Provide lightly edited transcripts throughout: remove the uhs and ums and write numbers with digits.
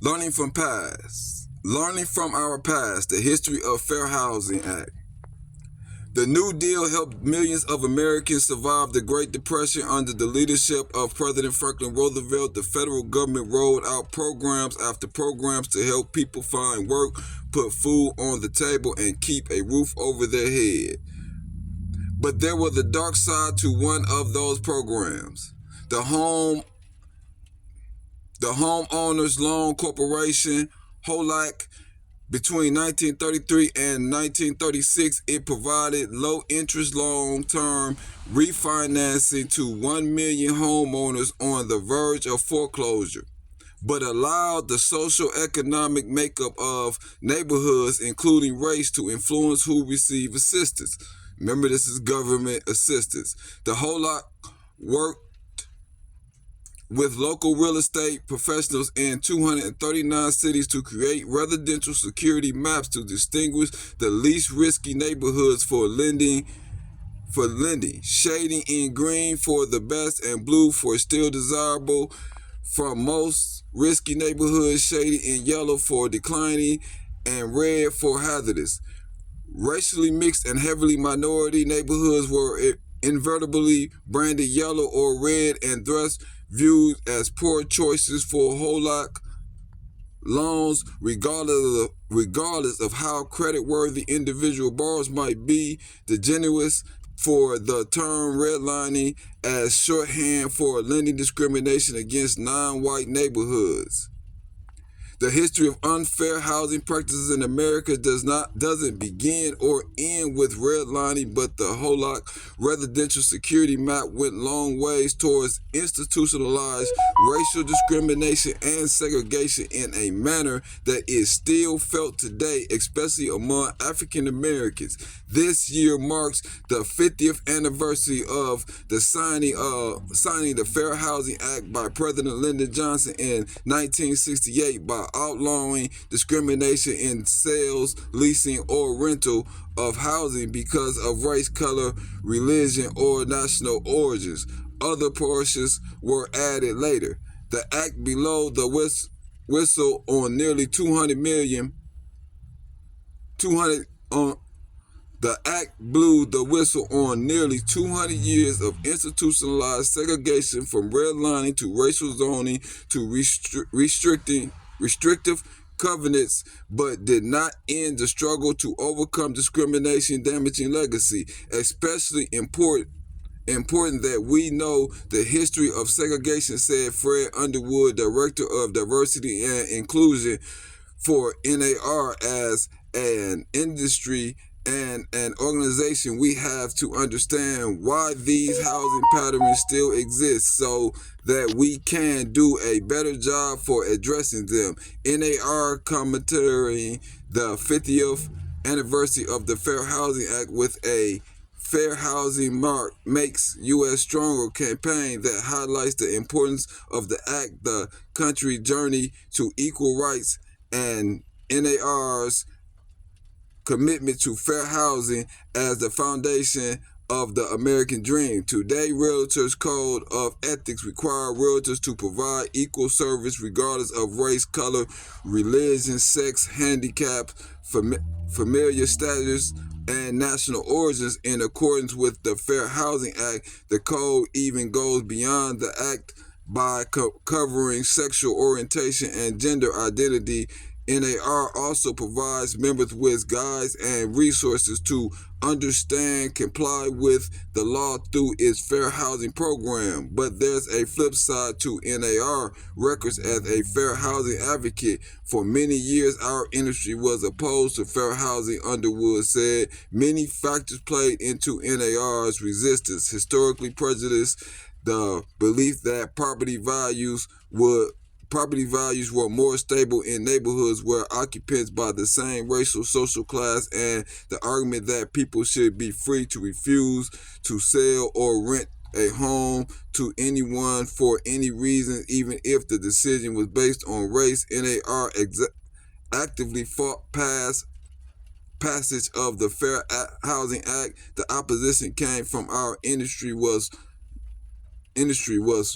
Learning from our past, the history of Fair Housing Act. The New Deal helped millions of Americans survive the Great Depression under the leadership of President Franklin Roosevelt. The federal government rolled out programs after programs to help people find work, put food on the table, and keep a roof over their head. But there was a dark side to one of those programs. The Homeowners Loan Corporation, HOLAC. Between 1933 and 1936, it provided low-interest long-term refinancing to 1 million homeowners on the verge of foreclosure, but allowed the social-economic makeup of neighborhoods, including race, to influence who receive assistance. Remember, this is government assistance. The HOLAC worked with local real estate professionals in 239 cities to create residential security maps to distinguish the least risky neighborhoods for lending, shading in green for the best and blue for still desirable from most risky neighborhoods, shaded in yellow for declining and red for hazardous. Racially mixed and heavily minority neighborhoods were invertibly branded yellow or red and thus viewed as poor choices for HOLAC loans, regardless of how creditworthy individual borrowers might be. The genuine for the term redlining as shorthand for lending discrimination against non-white neighborhoods. The history of unfair housing practices in America doesn't begin or end with redlining, but the HOLAC residential security map went long ways towards institutionalized racial discrimination and segregation in a manner that is still felt today, especially among African Americans. This year marks the 50th anniversary of the signing the Fair Housing Act by President Lyndon Johnson in 1968 by outlawing discrimination in sales, leasing, or rental of housing because of race, color, religion, or national origins. Other portions were added later. The act below the whistle on nearly 200 million. The act blew the whistle on nearly 200 years of institutionalized segregation, from redlining to racial zoning to restrictive covenants, but did not end the struggle to overcome discrimination damaging legacy. Especially important that we know the history of segregation, said Fred Underwood, Director of Diversity and Inclusion for NAR. As an industry and an organization, we have to understand why these housing patterns still exist so that we can do a better job for addressing them. NAR commemorating the 50th anniversary of the Fair Housing Act with a Fair Housing Mark Makes U.S. Stronger campaign that highlights the importance of the act, the country's journey to equal rights, and NAR's commitment to fair housing as the foundation of the American dream. Today, Realtors' Code of Ethics require realtors to provide equal service regardless of race, color, religion, sex, handicap, familial status, and national origins. In accordance with the Fair Housing Act, the code even goes beyond the act by covering sexual orientation and gender identity. NAR also provides members with guides and resources to understand, comply with the law through its fair housing program. But there's a flip side to NAR records. As a fair housing advocate for many years, our industry was opposed to fair housing. Underwood said many factors played into NAR's resistance: historically prejudice, the belief that property values were more stable in neighborhoods where occupants by the same racial social class, and the argument that people should be free to refuse to sell or rent a home to anyone for any reason, even if the decision was based on race. NAR actively fought passage of the Fair Housing Act. The opposition came from our industry was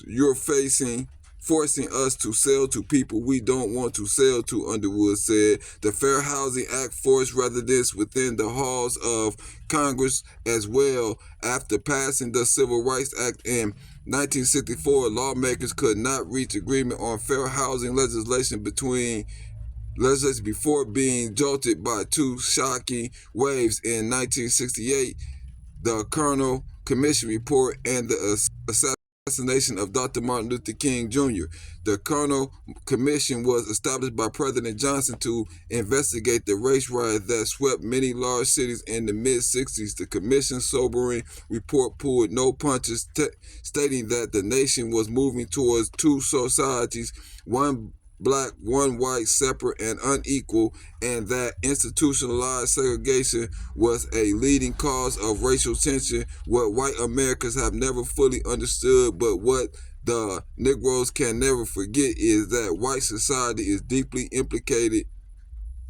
you're facing forcing us to sell to people we don't want to sell to, Underwood said. The Fair Housing Act forced residents within the halls of Congress as well. After passing the Civil Rights Act in 1964, lawmakers could not reach agreement on fair housing legislation before being jolted by two shocking waves in 1968, the Colonel Commission report and the assassination of Dr. Martin Luther King Jr. The Colonel Commission was established by President Johnson to investigate the race riots that swept many large cities in the mid-60s. The commission's sobering report pulled no punches, stating that the nation was moving towards two societies, one black, one white, separate and unequal, and that institutionalized segregation was a leading cause of racial tension. What white Americans have never fully understood, but what the Negroes can never forget, is that white society is deeply implicated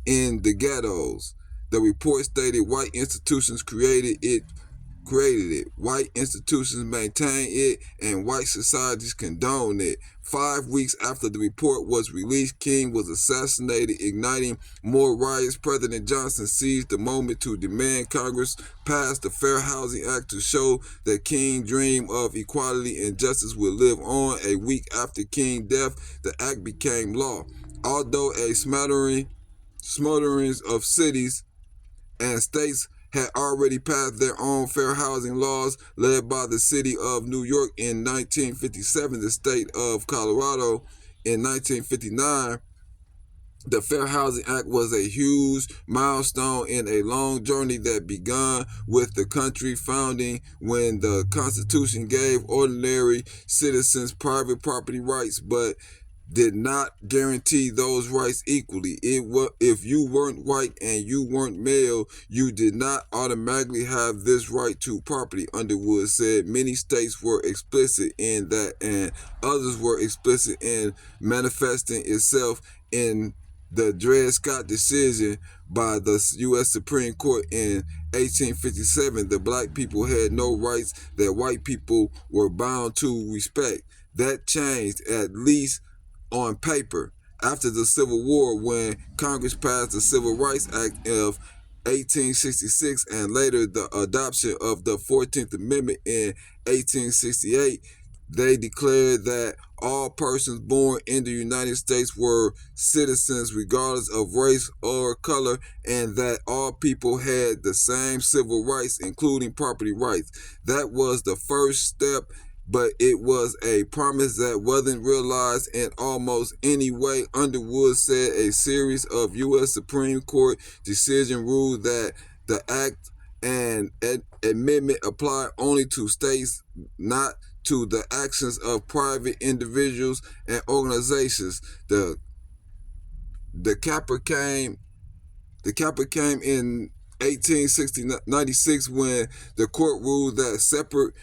in the ghettos. The report stated white institutions created it. White institutions maintain it, and white societies condone it. 5 weeks after the report was released, King was assassinated, igniting more riots. President Johnson seized the moment to demand Congress pass the Fair Housing Act to show that King's dream of equality and justice would live on. A week after King's death, the act became law. Although a smattering of cities and states had already passed their own fair housing laws, led by the city of New York in 1957, the state of Colorado in 1959. The Fair Housing Act was a huge milestone in a long journey that began with the country founding, when the Constitution gave ordinary citizens private property rights, but did not guarantee those rights equally. If you weren't white and you weren't male, you did not automatically have this right to property, Underwood said. Many states were explicit in that, and others were explicit in manifesting itself in the Dred Scott decision by the U.S. Supreme Court in 1857. The black people had no rights that white people were bound to respect. That changed, at least on paper, after the Civil War, when Congress passed the Civil Rights Act of 1866 and later the adoption of the 14th Amendment in 1868. They declared that all persons born in the United States were citizens regardless of race or color, and that all people had the same civil rights, including property rights. That was the first step, but it was a promise that wasn't realized in almost any way. Underwood said a series of U.S. Supreme Court decisions ruled that the act and amendment apply only to states, not to the actions of private individuals and organizations. The capper came in 1896 when the court ruled that separate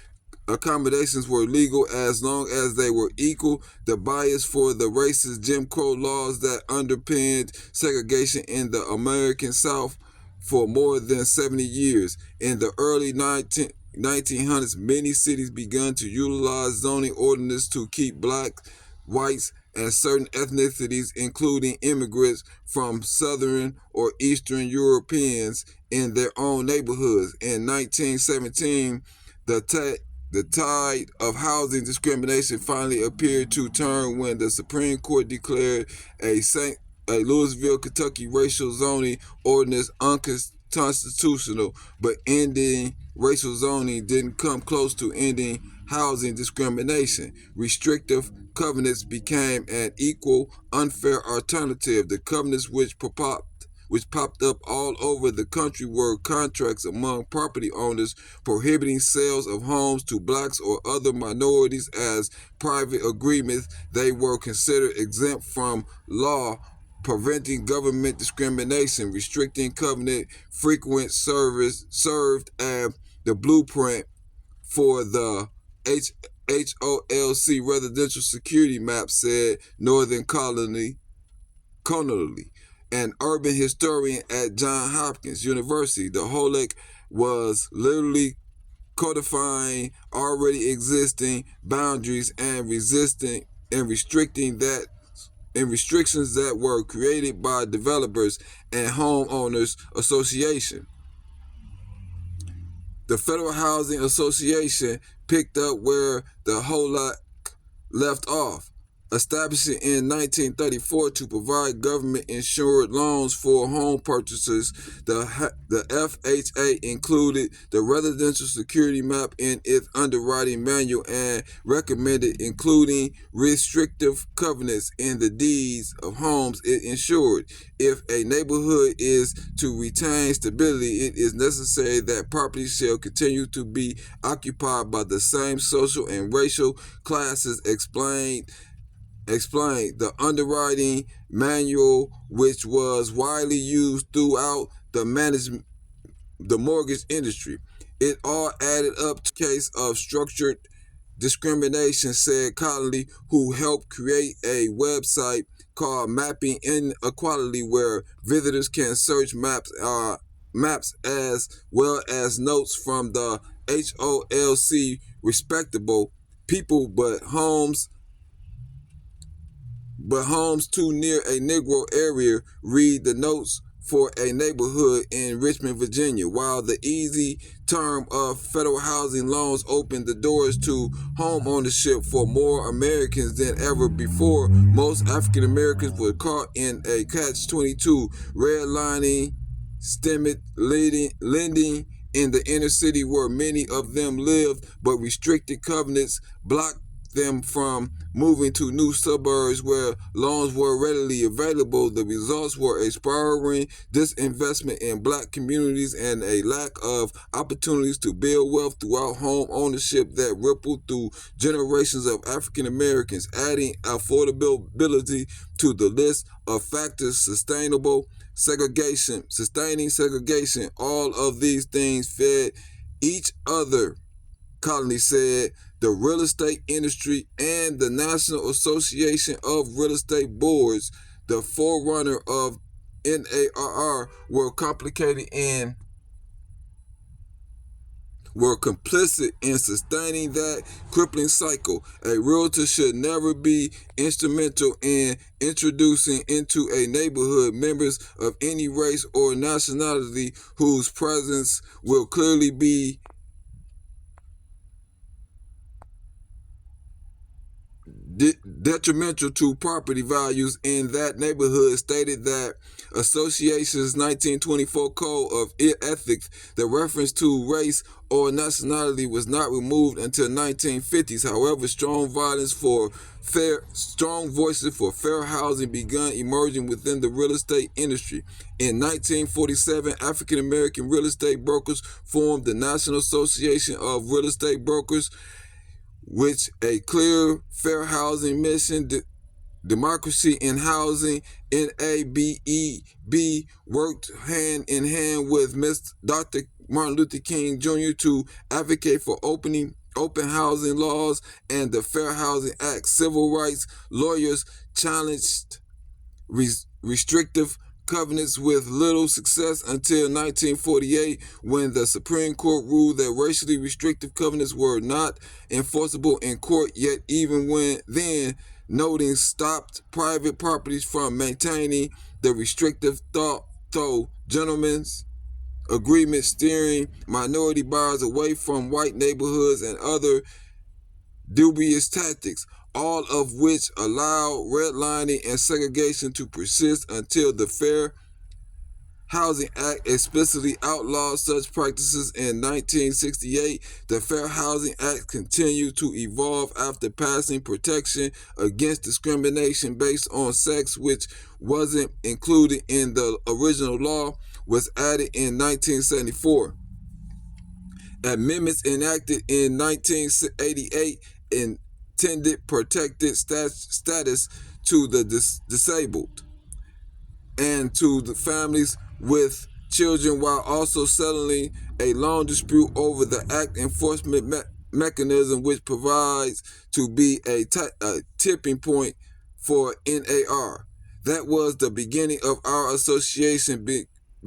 accommodations were legal as long as they were equal. The bias for the racist Jim Crow laws that underpinned segregation in the American South for more than 70 years. In the early 1900s, many cities began to utilize zoning ordinances to keep blacks, whites, and certain ethnicities, including immigrants from Southern or Eastern Europeans, in their own neighborhoods. In 1917, the tide of housing discrimination finally appeared to turn when the Supreme Court declared a Louisville, Kentucky racial zoning ordinance unconstitutional, but ending racial zoning didn't come close to ending housing discrimination. Restrictive covenants became an equal, unfair alternative. The covenants which popped up all over the country were contracts among property owners prohibiting sales of homes to blacks or other minorities as private agreements. They were considered exempt from law, preventing government discrimination. Restricting covenant frequent service served as the blueprint for the HOLC residential security map, said Northern Connolly, an urban historian at Johns Hopkins University. The HOLC was literally codifying already existing boundaries and resisting and restrictions that were created by developers and homeowners association. The Federal Housing Association picked up where the whole lot left off, establishing in 1934 to provide government-insured loans for home purchases. The FHA included the residential security map in its underwriting manual and recommended including restrictive covenants in the deeds of homes it insured. If a neighborhood is to retain stability, it is necessary that property shall continue to be occupied by the same social and racial classes explained the underwriting manual, which was widely used throughout the mortgage industry. It all added up to a case of structured discrimination, said Connolly, who helped create a website called Mapping Inequality, where visitors can search maps as well as notes from the HOLC. Respectable people, but homes too near a Negro area, read the notes for a neighborhood in Richmond, Virginia. While the easy term of federal housing loans opened the doors to home ownership for more Americans than ever before, most African Americans were caught in a catch-22, redlining, lending in the inner city where many of them lived, but restricted covenants blocked them from moving to new suburbs where loans were readily available. The results were a spiraling disinvestment in black communities and a lack of opportunities to build wealth throughout home ownership that rippled through generations of African Americans, adding affordability to the list of factors sustaining segregation. All of these things fed each other, Colony said. The real estate industry and the National Association of Real Estate Boards, the forerunner of NARR, were complicit in sustaining that crippling cycle. A realtor should never be instrumental in introducing into a neighborhood members of any race or nationality whose presence will clearly be detrimental to property values in that neighborhood, stated that Association's 1924 Code of Ethics, the reference to race or nationality was not removed until 1950s. However, strong voices for fair housing began emerging within the real estate industry. In 1947, African American real estate brokers formed the National Association of Real Estate Brokers, which a clear, fair housing mission, democracy in housing. NABEB worked hand in hand with Dr. Martin Luther King Jr. to advocate for open housing laws and the Fair Housing Act. Civil rights lawyers challenged restrictive covenants with little success until 1948, when the Supreme Court ruled that racially restrictive covenants were not enforceable in court, yet even then noting stopped private properties from maintaining the restrictive though gentlemen's agreement, steering minority buyers away from white neighborhoods and other dubious tactics, all of which allow redlining and segregation to persist until the Fair Housing Act explicitly outlawed such practices in 1968. The Fair Housing Act continued to evolve after passing protection against discrimination based on sex, which wasn't included in the original law, was added in 1974. Amendments enacted in 1988 intended protected status to the disabled and to the families with children, while also settling a long dispute over the act enforcement mechanism, which provides to be a tipping point for NAR. That was the beginning of our association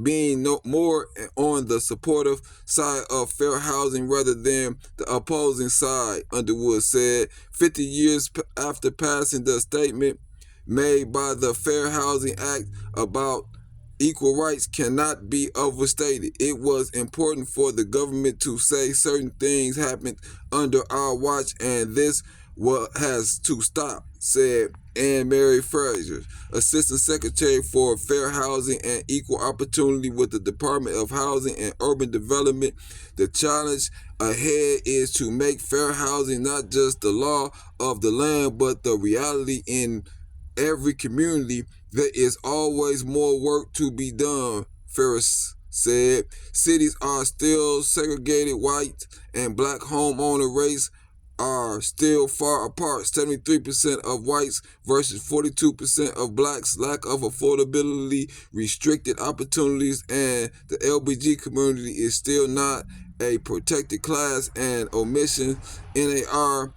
being no more on the supportive side of fair housing rather than the opposing side, Underwood said. 50 years after passing the statement made by the Fair Housing Act about equal rights cannot be overstated. It was important for the government to say certain things happened under our watch, and this what has to stop, said Anne Mary Fraser, Assistant Secretary for Fair Housing and Equal Opportunity with the Department of Housing and Urban Development. The challenge ahead is to make fair housing not just the law of the land, but the reality in every community. There is always more work to be done, Ferris said. Cities are still segregated. White and black homeowner rates are still far apart. 73% of whites versus 42% of blacks. Lack of affordability, restricted opportunities, and the LBG community is still not a protected class, and omission. NAR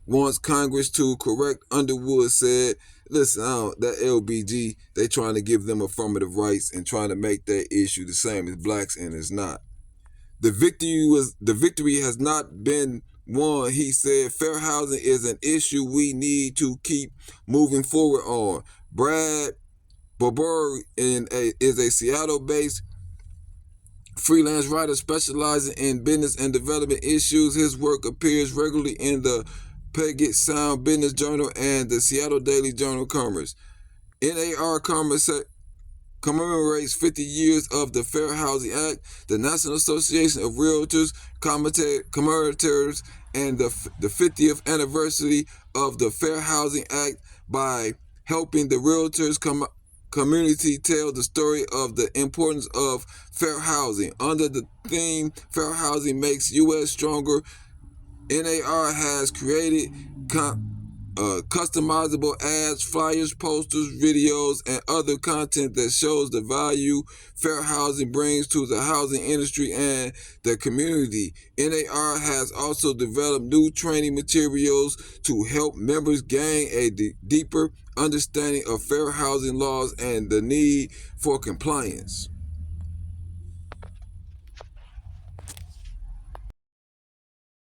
wants Congress to correct, Underwood said. Listen, that LBG, they trying to give them affirmative rights and trying to make that issue the same as blacks, and it's not. The victory has not been won, he said. Fair housing is an issue we need to keep moving forward on. Brad Bober is a Seattle-based freelance writer specializing in business and development issues. His work appears regularly in the Puget Sound Business Journal and the Seattle Daily Journal Commerce. NAR commemorates 50 years of the Fair Housing Act. The National Association of Realtors commemorates and the 50th anniversary of the Fair Housing Act by helping the realtors community tell the story of the importance of fair housing. Under the theme Fair Housing Makes U.S. Stronger, NAR has created customizable ads, flyers, posters, videos, and other content that shows the value fair housing brings to the housing industry and the community. NAR has also developed new training materials to help members gain a deeper understanding of fair housing laws and the need for compliance.